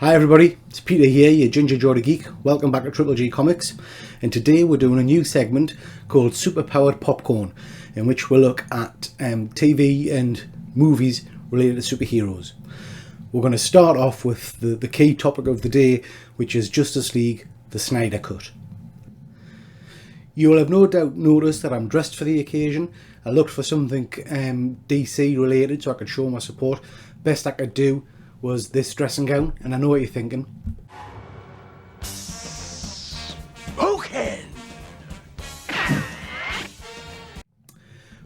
Hi everybody, it's Peter here, your Ginger Geordie Geek. Welcome back to Triple G Comics, and today we're doing a new segment called Superpowered Popcorn, in which we'll look at TV and movies related to superheroes. We're going to start off with the key topic of the day, which is Justice League, the Snyder Cut. You will have no doubt noticed that I'm dressed for the occasion. I looked for something DC related so I could show my support. Best I could do was this dressing gown, and I know what you're thinking. Smoking!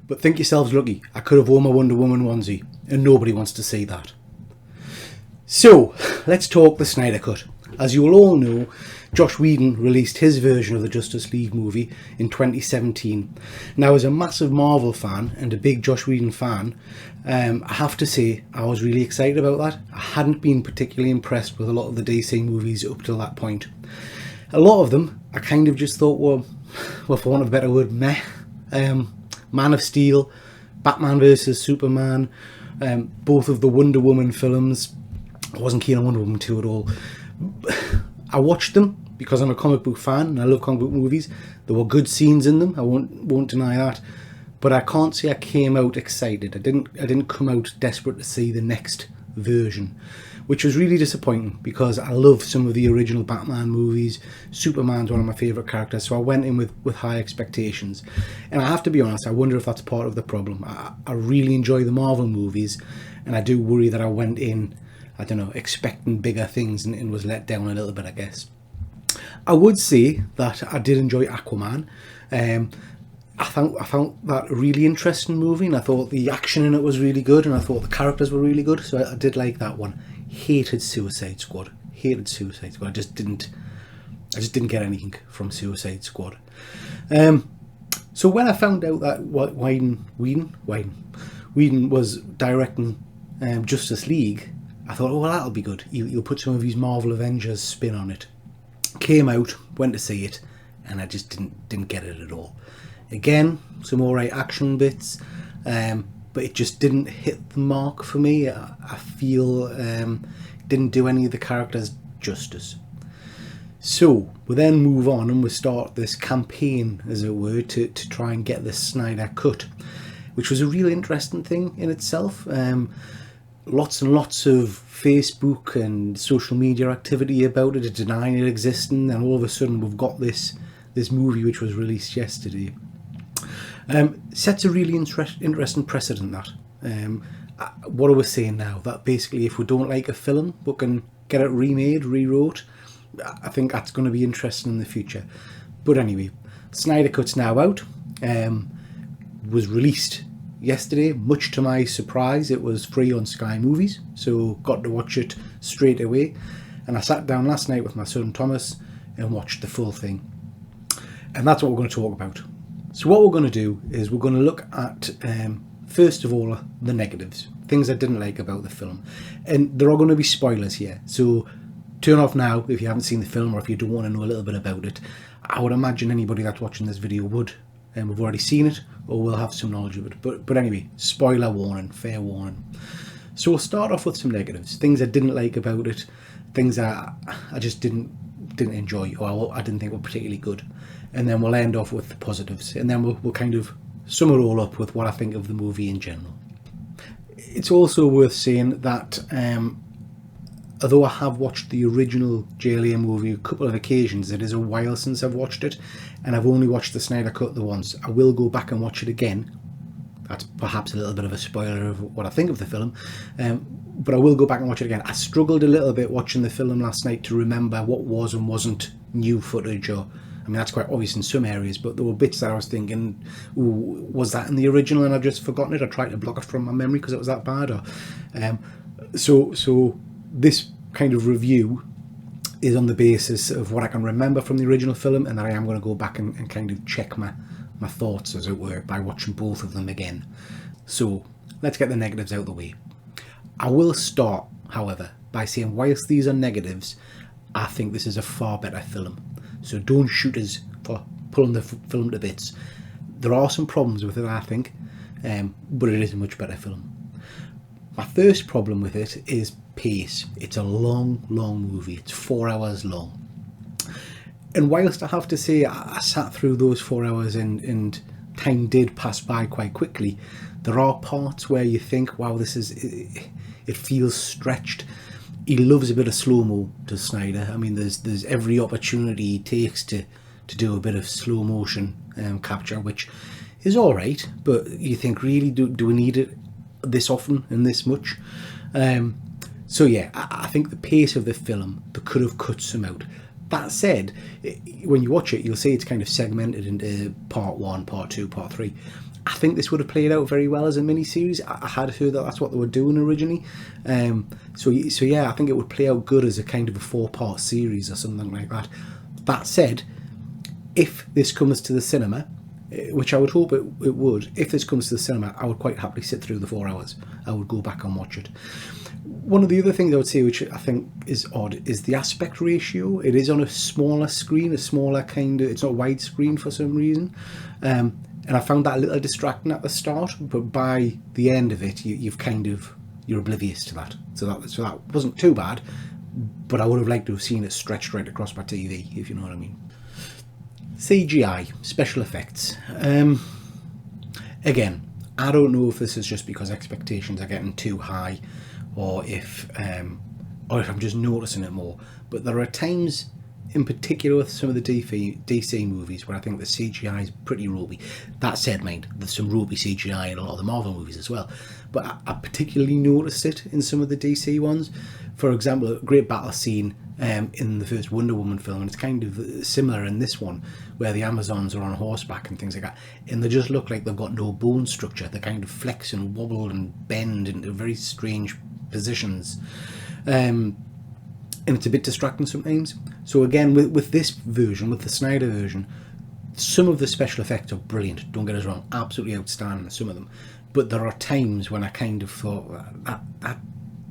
But think yourselves lucky, I could have worn my Wonder Woman onesie, and nobody wants to see that. So, let's talk the Snyder Cut. As you will all know, Joss Whedon released his version of the Justice League movie in 2017. Now, as a massive Marvel fan and a big Joss Whedon fan, I have to say I was really excited about that. I hadn't been particularly impressed with a lot of the DC movies up till that point. A lot of them, I kind of just thought were, well, for want of a better word, meh. Man of Steel, Batman vs Superman, both of the Wonder Woman films. I wasn't keen on Wonder Woman 2 at all. I watched them because I'm a comic book fan and I love comic book movies. There were good scenes in them, I won't deny that. But I can't say I came out excited. I didn't come out desperate to see the next version, which was really disappointing because I love some of the original Batman movies. Superman's one of my favourite characters, so I went in with high expectations. And I have to be honest, I wonder if that's part of the problem. I really enjoy the Marvel movies, and I do worry that I went in, I don't know, expecting bigger things and was let down a little bit, I guess. I would say that I did enjoy Aquaman. I found that a really interesting movie, and I thought the action in it was really good, and I thought the characters were really good, so I did like that one. Hated Suicide Squad. I just didn't get anything from Suicide Squad. So when I found out that Whedon was directing Justice League, I thought, oh, well, that'll be good. He'll put some of his Marvel Avengers spin on it. Came out, went to see it, and I just didn't get it at all. Again, some alright action bits, but it just didn't hit the mark for me. I feel didn't do any of the characters justice. So we then move on and we start this campaign, as it were, to try and get this Snyder Cut, which was a really interesting thing in itself. Lots and lots of Facebook and social media activity about it, denying it existing, and all of a sudden we've got this movie which was released yesterday. Sets a really interesting precedent, that. What are we saying now? That basically if we don't like a film, we can get it remade, rewrote. I think that's going to be interesting in the future. But anyway, Snyder Cut's now out. Was released yesterday, much to my surprise. It was free on Sky Movies, so got to watch it straight away. And I sat down last night with my son Thomas and watched the full thing. And that's what we're going to talk about. So what we're going to do is we're going to look at, first of all, the negatives, things I didn't like about the film. And there are going to be spoilers here, so turn off now if you haven't seen the film or if you don't want to know a little bit about it. I would imagine anybody that's watching this video would, and we've already seen it or will have some knowledge of it. But anyway, spoiler warning, fair warning. So we'll start off with some negatives, things I didn't like about it, things I just didn't enjoy or I didn't think were particularly good. And then we'll end off with the positives, and then we'll kind of sum it all up with what I think of the movie in general. It's also worth saying that although I have watched the original JLA movie a couple of occasions, it is a while since I've watched it, and I've only watched the Snyder Cut the once. I will go back and watch it again. That's perhaps a little bit of a spoiler of what I think of the film, but I will go back and watch it again. I struggled a little bit watching the film last night to remember what was and wasn't new footage, or I mean, that's quite obvious in some areas, but there were bits that I was thinking, ooh, was that in the original and I've just forgotten it? I tried to block it from my memory because it was that bad. Or so this kind of review is on the basis of what I can remember from the original film, and I am going to go back and kind of check my thoughts, as it were, by watching both of them again. So let's get the negatives out of the way. I will start, however, by saying whilst these are negatives, I think this is a far better film. So don't shoot us for pulling the film to bits. There are some problems with it, I think, but it is a much better film. My first problem with it is pace. It's a long movie. It's 4 hours long. And whilst I have to say I sat through those 4 hours and time did pass by quite quickly, there are parts where you think, wow, it feels stretched. He loves a bit of slow-mo, does Snyder. I mean, there's every opportunity he takes to do a bit of slow motion capture, which is all right, but you think, really, do we need it this often and this much? So yeah, I think the pace of the film, they could have cut some out. That said, when you watch it, you'll see it's kind of segmented into part 1, part 2, part 3. I think this would have played out very well as a mini-series. I had heard that that's what they were doing originally. So yeah, I think it would play out good as a kind of a 4-part series or something like that. That said, if this comes to the cinema, which I would hope it would, if this comes to the cinema, I would quite happily sit through the 4 hours. I would go back and watch it. One of the other things I would say, which I think is odd, is the aspect ratio. It is on a smaller screen, it's not widescreen for some reason. And I found that a little distracting at the start, but by the end of it, you're oblivious to that. So that wasn't too bad, but I would have liked to have seen it stretched right across my TV, if you know what I mean. CGI, special effects. Again, I don't know if this is just because expectations are getting too high, or if I'm just noticing it more. But there are times, in particular with some of the DC movies, where I think the CGI is pretty ropey. That said, mind, there's some ropey CGI in a lot of the Marvel movies as well. But I particularly noticed it in some of the DC ones. For example, a great battle scene in the first Wonder Woman film, and it's kind of similar in this one, where the Amazons are on horseback and things like that, and they just look like they've got no bone structure. They kind of flex and wobble and bend into very strange positions, and it's a bit distracting sometimes. So again, with this version, with the Snyder version, some of the special effects are brilliant, don't get us wrong, absolutely outstanding, some of them, but there are times when I kind of thought that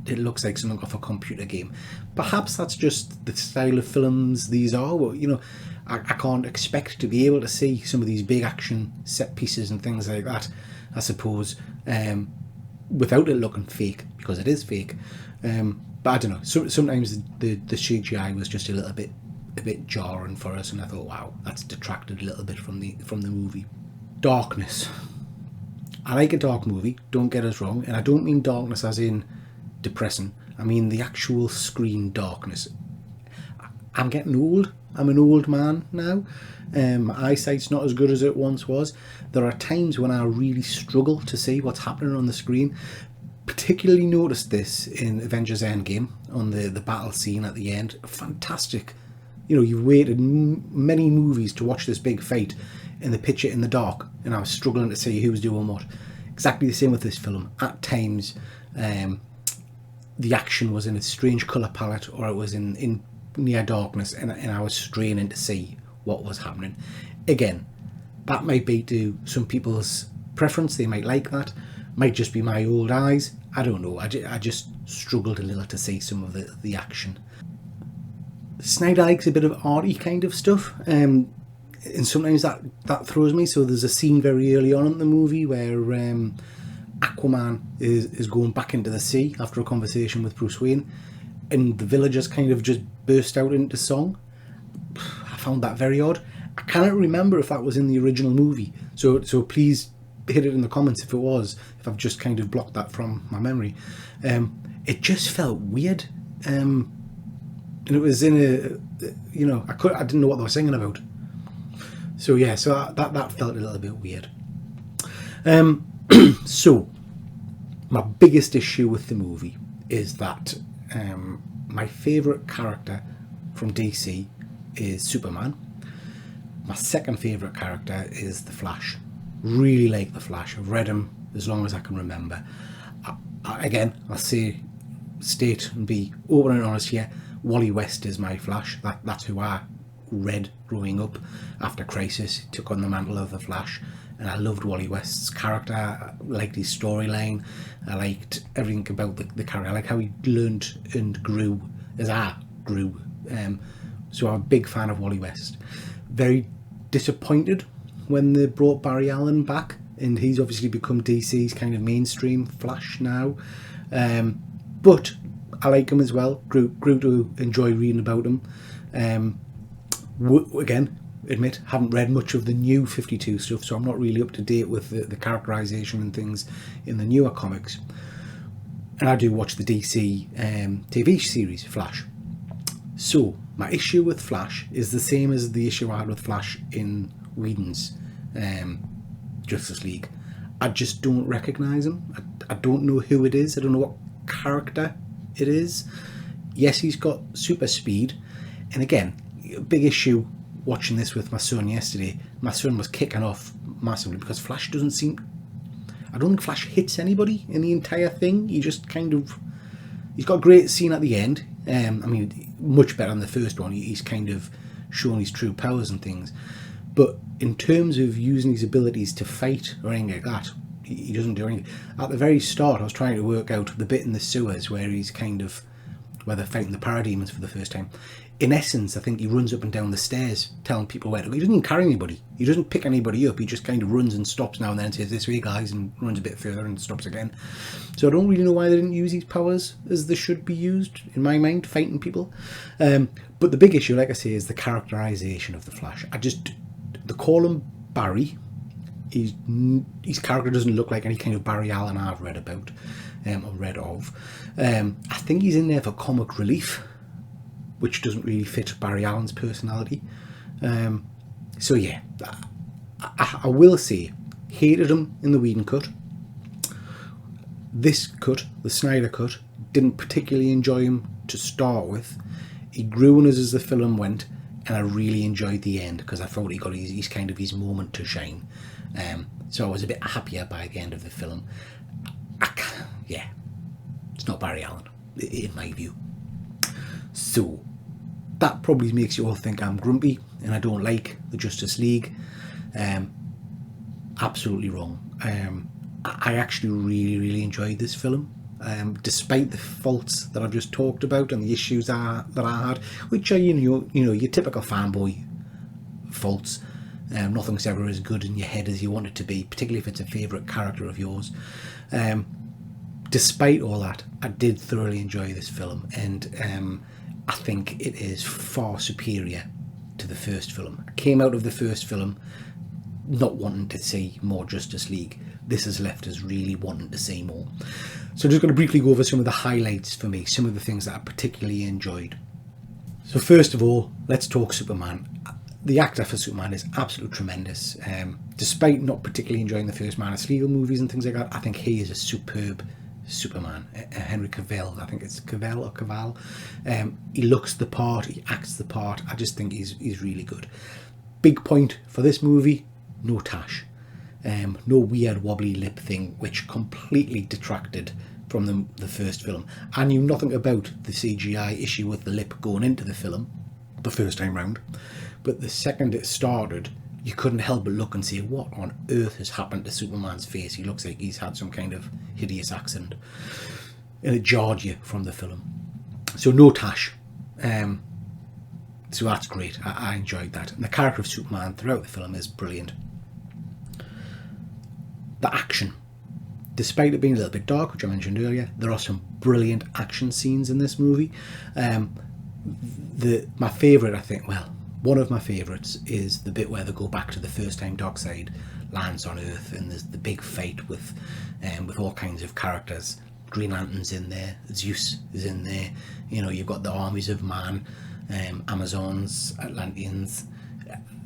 it looks like something off a computer game. Perhaps that's just the style of films these are. Well, you know, I can't expect to be able to see some of these big action set pieces and things like that, I suppose, without it looking fake, because it is fake. But I don't know, sometimes the CGI was just a little bit jarring for us, and I thought, wow, that's detracted a little bit from the movie. Darkness. I like a dark movie, don't get us wrong, and I don't mean darkness as in depressing. I mean the actual screen darkness. I'm getting old. I'm an old man now. My eyesight's not as good as it once was. There are times when I really struggle to see what's happening on the screen. Particularly noticed this in Avengers Endgame, on the battle scene at the end. Fantastic. You know, you've waited many movies to watch this big fight, and they pitch it in the dark, and I was struggling to see who was doing what. Exactly the same with this film. At times, the action was in a strange colour palette, or it was in near darkness, and I was straining to see what was happening. Again, that might be to some people's preference. They might like that. Might just be my old eyes. I don't know. I just struggled a little to see some of the action. Snyder likes a bit of arty kind of stuff, and sometimes that throws me. So there's a scene very early on in the movie where Aquaman is going back into the sea after a conversation with Bruce Wayne, and the villagers kind of just burst out into song. I found that very odd. I cannot remember if that was in the original movie, so please hit it in the comments if it was, if I've just kind of blocked that from my memory. It just felt weird, and it was in a, you know, I didn't know what they were singing about. So yeah, so that felt a little bit weird. So my biggest issue with the movie is that my favourite character from DC is Superman. My second favourite character is the Flash. Really like the Flash. I've read him as long as I can remember. I'll state and be open and honest here. Wally West is my Flash. That's who I read growing up. After Crisis, he took on the mantle of the Flash, and I loved Wally West's character. I liked his storyline. I liked everything about the character. I like how he learned and grew as I grew. So I'm a big fan of Wally West. Very disappointed when they brought Barry Allen back, and he's obviously become DC's kind of mainstream Flash now. But I like him as well. Grew to enjoy reading about him. Again, admit, haven't read much of the new 52 stuff, so I'm not really up to date with the characterization and things in the newer comics. And I do watch the DC TV series Flash. So my issue with Flash is the same as the issue I had with Flash in Whedon's Justice League. I just don't recognise him. I don't know who it is. I don't know what character it is. Yes, he's got super speed. And again, a big issue watching this with my son yesterday. My son was kicking off massively because Flash doesn't seem... I don't think Flash hits anybody in the entire thing. He just kind of... He's got a great scene at the end. I mean, much better than the first one. He's kind of shown his true powers and things. But in terms of using his abilities to fight or anything like that, he doesn't do anything. At the very start, I was trying to work out the bit in the sewers where he's kind of... where they're fighting the parademons for the first time. In essence, I think he runs up and down the stairs telling people where to go. He doesn't even carry anybody. He doesn't pick anybody up. He just kind of runs and stops now and then and says, this way, guys, and runs a bit further and stops again. So I don't really know why they didn't use his powers as they should be used, in my mind, fighting people. But the big issue, like I say, is the characterization of the Flash. They call him Barry. His character doesn't look like any kind of Barry Allen I've read about or read of. I think he's in there for comic relief, which doesn't really fit Barry Allen's personality. So yeah, I will say, hated him in the Whedon cut. This cut, the Snyder cut, didn't particularly enjoy him to start with. He grew on us as the film went, and I really enjoyed the end because I thought he got his kind of his moment to shine. So I was a bit happier by the end of the film. Yeah, it's not Barry Allen, in my view. So that probably makes you all think I'm grumpy and I don't like the Justice League. Absolutely wrong. I actually really enjoyed this film, despite the faults that I've just talked about and the issues that I had, which are your typical fanboy faults. Nothing's ever as good in your head as you want it to be, particularly if it's a favourite character of yours. Despite all that, I did thoroughly enjoy this film, and I think it is far superior to the first film. I came out of the first film not wanting to see more Justice League. This has left us really wanting to see more. So I'm just going to briefly go over some of the highlights for me, some of the things that I particularly enjoyed. So first of all, let's talk Superman. The actor for Superman is absolutely tremendous. Despite not particularly enjoying the first Man of Steel movies and things like that, I think he is a superb Superman. Henry Cavill, I think it's Cavill or Cavill. He looks the part, he acts the part. I just think he's really good. Big point for this movie, no Tash. No weird wobbly lip thing, which completely detracted from the first film. I knew nothing about the CGI issue with the lip going into the film the first time round, but the second it started, you couldn't help but look and say, what on earth has happened to Superman's face? He looks like he's had some kind of hideous accent, and it jarred you from the film. So no Tash. So that's great. I enjoyed that. And the character of Superman throughout the film is brilliant. The action. Despite it being a little bit dark, which I mentioned earlier, there are some brilliant action scenes in this movie. My favourite, I think, one of my favourites is the bit where they go back to the first time Darkseid lands on Earth, and there's the big fight with all kinds of characters. Green Lantern's in there, Zeus is in there, you've got the armies of man, Amazons, Atlanteans.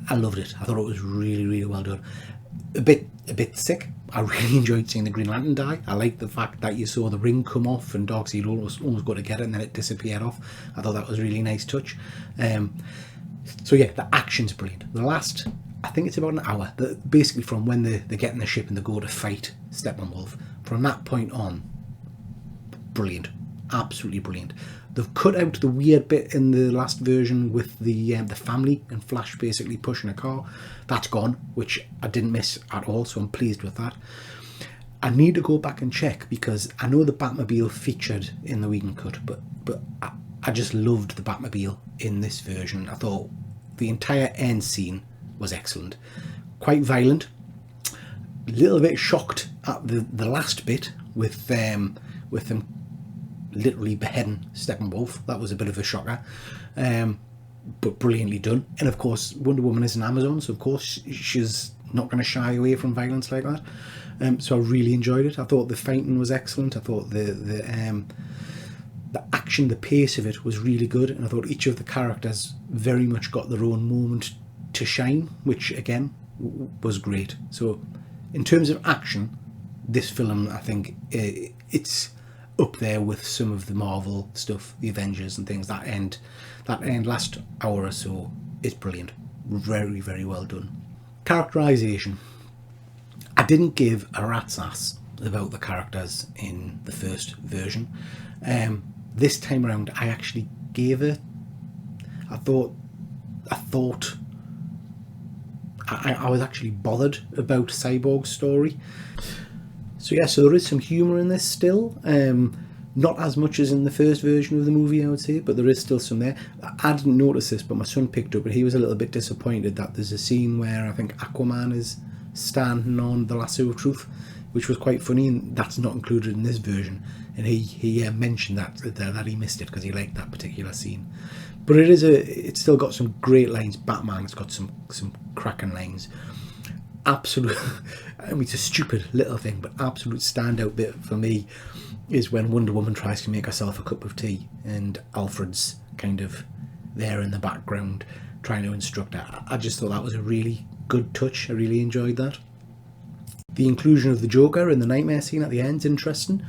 I loved it. I thought it was really well done. A bit sick. I really enjoyed seeing the Green Lantern die. I liked the fact that you saw the ring come off and Darkseid almost got to get it and then it disappeared off. I thought that was a really nice touch. So yeah, the action's brilliant. The last, I think it's about an hour, basically from when they get in the ship and they go to fight Steppenwolf. From that point on, brilliant. Absolutely brilliant. They've cut out the weird bit in the last version with the family and Flash basically pushing a car. That's gone, which I didn't miss at all, so I'm pleased with that. I need to go back and check because I know the Batmobile featured in the Whedon cut, but I just loved the Batmobile in this version. I thought the entire end scene was excellent. Quite violent. A little bit shocked at the last bit with them literally beheading Steppenwolf. That was a bit of a shocker, but brilliantly done. And of course, Wonder Woman is an Amazon, so of course she's not going to shy away from violence like that. So I really enjoyed it. I thought the fighting was excellent. I thought the action, the pace of it was really good, and I thought each of the characters very much got their own moment to shine, which again was great. So in terms of action, this film, I think it's up there with some of the Marvel stuff, the Avengers and things. That end last hour or so is brilliant. Very, very well done. Characterization. I didn't give a rat's ass about the characters in the first version. This time around, I actually gave it. I was actually bothered about Cyborg's story. So yeah, so there is some humour in this still. Not as much as in the first version of the movie, I would say, but there is still some there. I didn't notice this, but my son picked up, and he was a little bit disappointed that there's a scene where I think Aquaman is standing on the lasso of truth, which was quite funny, and that's not included in this version. And he mentioned that he missed it because he liked that particular scene. But it's still got some great lines. Batman's got some cracking lines. Absolute, I mean, it's a stupid little thing, but absolute standout bit for me is when Wonder Woman tries to make herself a cup of tea, and Alfred's kind of there in the background trying to instruct her. I just thought that was a really good touch. I really enjoyed that. The inclusion of the Joker in the nightmare scene at the end is interesting.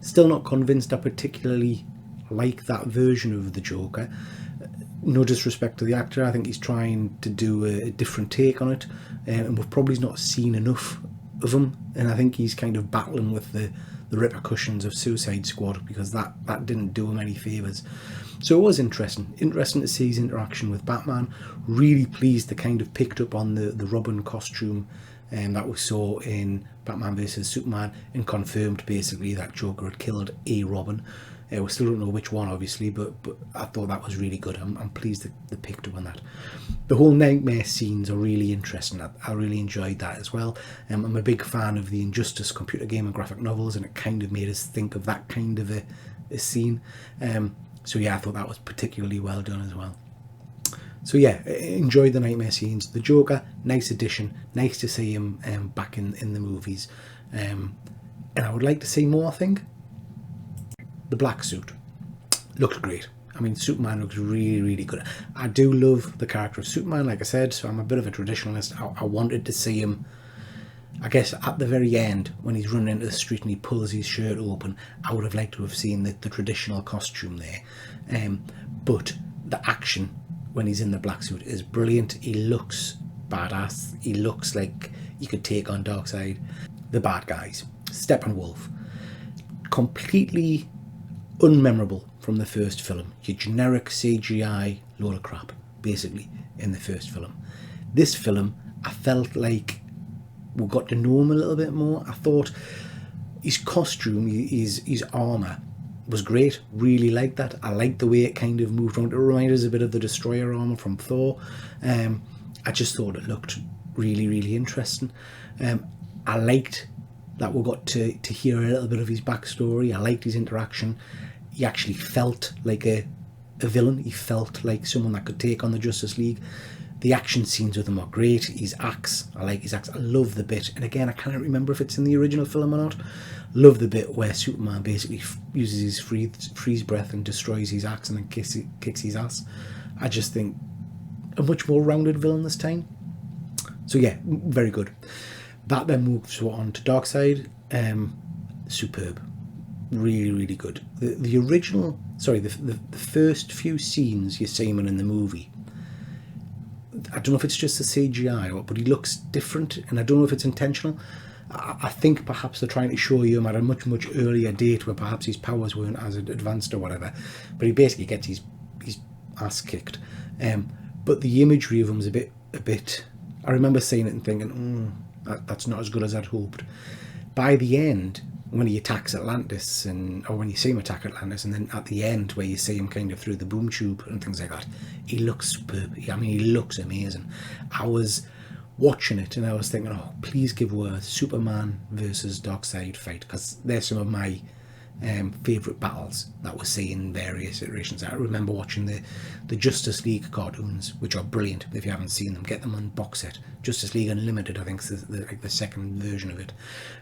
Still not convinced I particularly like that version of the Joker. No disrespect to the actor, I think he's trying to do a different take on it, and we've probably not seen enough of him, and I think he's kind of battling with the repercussions of Suicide Squad, because that didn't do him any favours. So it was interesting to see his interaction with Batman. Really pleased they kind of picked up on the Robin costume that we saw in Batman vs Superman, and confirmed basically that Joker had killed a Robin. We still don't know which one, obviously, but I thought that was really good. I'm pleased that they picked up on that. The whole nightmare scenes are really interesting. I really enjoyed that as well. I'm a big fan of the Injustice computer game and graphic novels, and it kind of made us think of that kind of a scene. So yeah, I thought that was particularly well done as well. So yeah, enjoyed the nightmare scenes. The Joker, nice addition. Nice to see him back in the movies. And I would like to see more, I think. The black suit looked great. I mean, Superman looks really, really good. I do love the character of Superman, like I said, so I'm a bit of a traditionalist. I wanted to see him, I guess, at the very end, when he's running into the street and he pulls his shirt open. I would have liked to have seen the traditional costume there. But the action when he's in the black suit is brilliant. He looks badass. He looks like he could take on Darkseid. The bad guys. Steppenwolf. Completely unmemorable from the first film. Your generic CGI load of crap, basically, in the first film. This film, I felt like we got to know him a little bit more. I thought his costume, his armour was great. Really liked that. I liked the way it kind of moved around. It reminded us a bit of the Destroyer armour from Thor. I just thought it looked really, really interesting. I liked that we got to hear a little bit of his backstory. I liked his interaction. He actually felt like a villain. He felt like someone that could take on the Justice League. The action scenes with him are great. His axe, I like his axe. I love the bit, and again, I can't remember if it's in the original film or not. Love the bit where Superman basically uses his freeze breath and destroys his axe and then kicks his ass. I just think a much more rounded villain this time. So yeah, very good. That then moves on to Darkseid. Superb. Really, really good. The original, sorry, the first few scenes you see him in the movie, I don't know if it's just the CGI, but he looks different, and I don't know if it's intentional. I think perhaps they're trying to show you him at a much, much earlier date where perhaps his powers weren't as advanced or whatever, but he basically gets his ass kicked. But the imagery of him is a bit. I remember seeing it and thinking, that's not as good as I'd hoped. By the end, when he attacks Atlantis, or when you see him attack Atlantis, and then at the end where you see him kind of through the boom tube and things like that, he looks superb. I mean, he looks amazing. I was watching it and I was thinking, oh, please give us a Superman versus Darkseid fight, because they're some of my favourite battles that we see in various iterations. I remember watching the Justice League cartoons, which are brilliant. If you haven't seen them, get them on box set. Justice League Unlimited, I think, is the second version of it.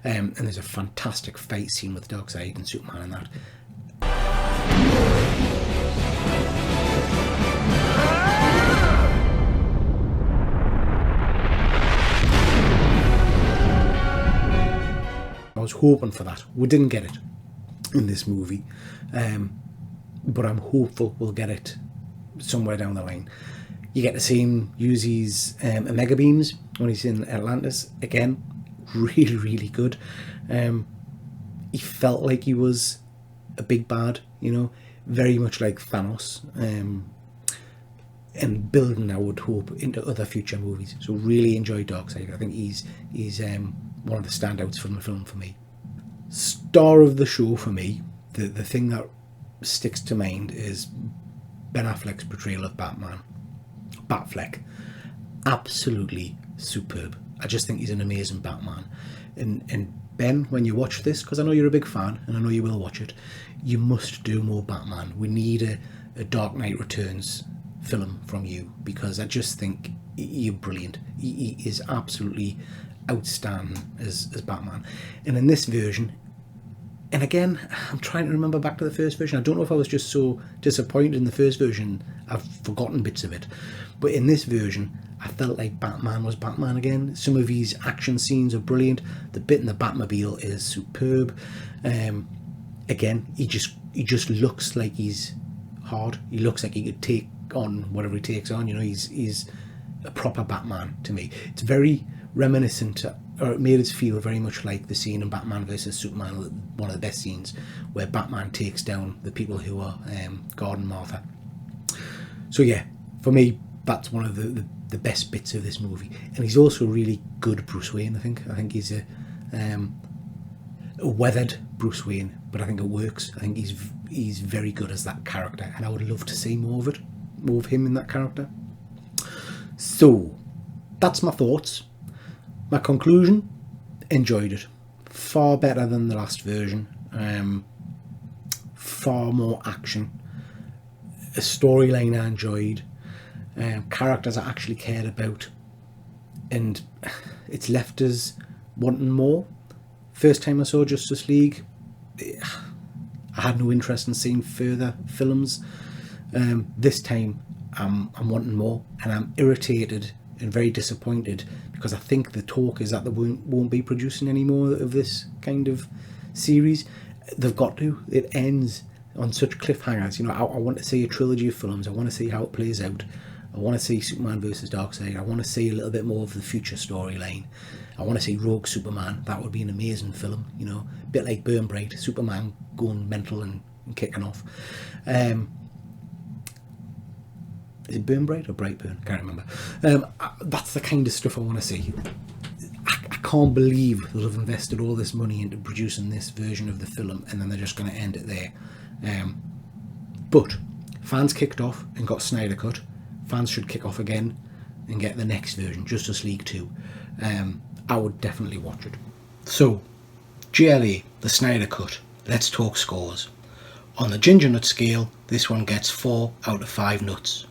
And there's a fantastic fight scene with Darkseid and Superman in that. I was hoping for that. We didn't get it in this movie, but I'm hopeful we'll get it somewhere down the line. You get to see him use his Omega beams when he's in Atlantis. Again, really, really good. He felt like he was a big bad, you know, very much like Thanos, and building, I would hope, into other future movies. So really enjoy Darkseid. I think he's one of the standouts from the film for me. Star of the show for me, the thing that sticks to mind is Ben Affleck's portrayal of Batman. Batfleck, absolutely superb. I just think he's an amazing Batman. And Ben, when you watch this, because I know you're a big fan and I know you will watch it, you must do more Batman. We need a Dark Knight Returns film from you, because I just think you're brilliant. He is absolutely outstanding as Batman. And in this version, and again, I'm trying to remember back to the first version. I don't know if I was just so disappointed in the first version, I've forgotten bits of it. But in this version, I felt like Batman was Batman again. Some of his action scenes are brilliant. The bit in the Batmobile is superb. Again, he just looks like he's hard. He looks like he could take on whatever he takes on. You know, he's a proper Batman to me. It's very reminiscent, or it made us feel very much like the scene in Batman vs Superman, one of the best scenes, where Batman takes down the people who are God and Martha. So yeah, for me, that's one of the best bits of this movie. And he's also a really good Bruce Wayne. I think he's a weathered Bruce Wayne, but I think it works. I think he's very good as that character, and I would love to see more of him in that character. So that's my thoughts. My conclusion: enjoyed it. Far better than the last version. Far more action. A storyline I enjoyed. Characters I actually cared about. And it's left us wanting more. First time I saw Justice League, I had no interest in seeing further films. This time I'm wanting more, and I'm irritated and very disappointed, because I think the talk is that they won't be producing any more of this kind of series. They've got to. It ends on such cliffhangers. You know, I want to see a trilogy of films. I want to see how it plays out. I want to see Superman versus Darkseid. I want to see a little bit more of the future storyline. I want to see Rogue Superman. That would be an amazing film, you know, a bit like Burn Bright, Superman going mental and kicking off. Is it Burn Bright or Brightburn? Can't remember. That's the kind of stuff I want to see. I can't believe they'll have invested all this money into producing this version of the film, and then they're just going to end it there. But fans kicked off and got Snyder Cut. Fans should kick off again and get the next version, Justice League 2. I would definitely watch it. So, JLA, the Snyder Cut. Let's talk scores. On the ginger nut scale, this one gets 4 out of 5 nuts.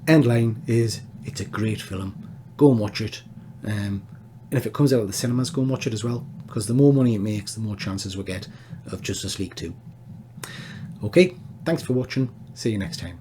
Endline is, it's a great film. Go and watch it. And if it comes out of the cinemas, go and watch it as well, because the more money it makes, the more chances we get of Justice League 2. Okay, thanks for watching. See you next time.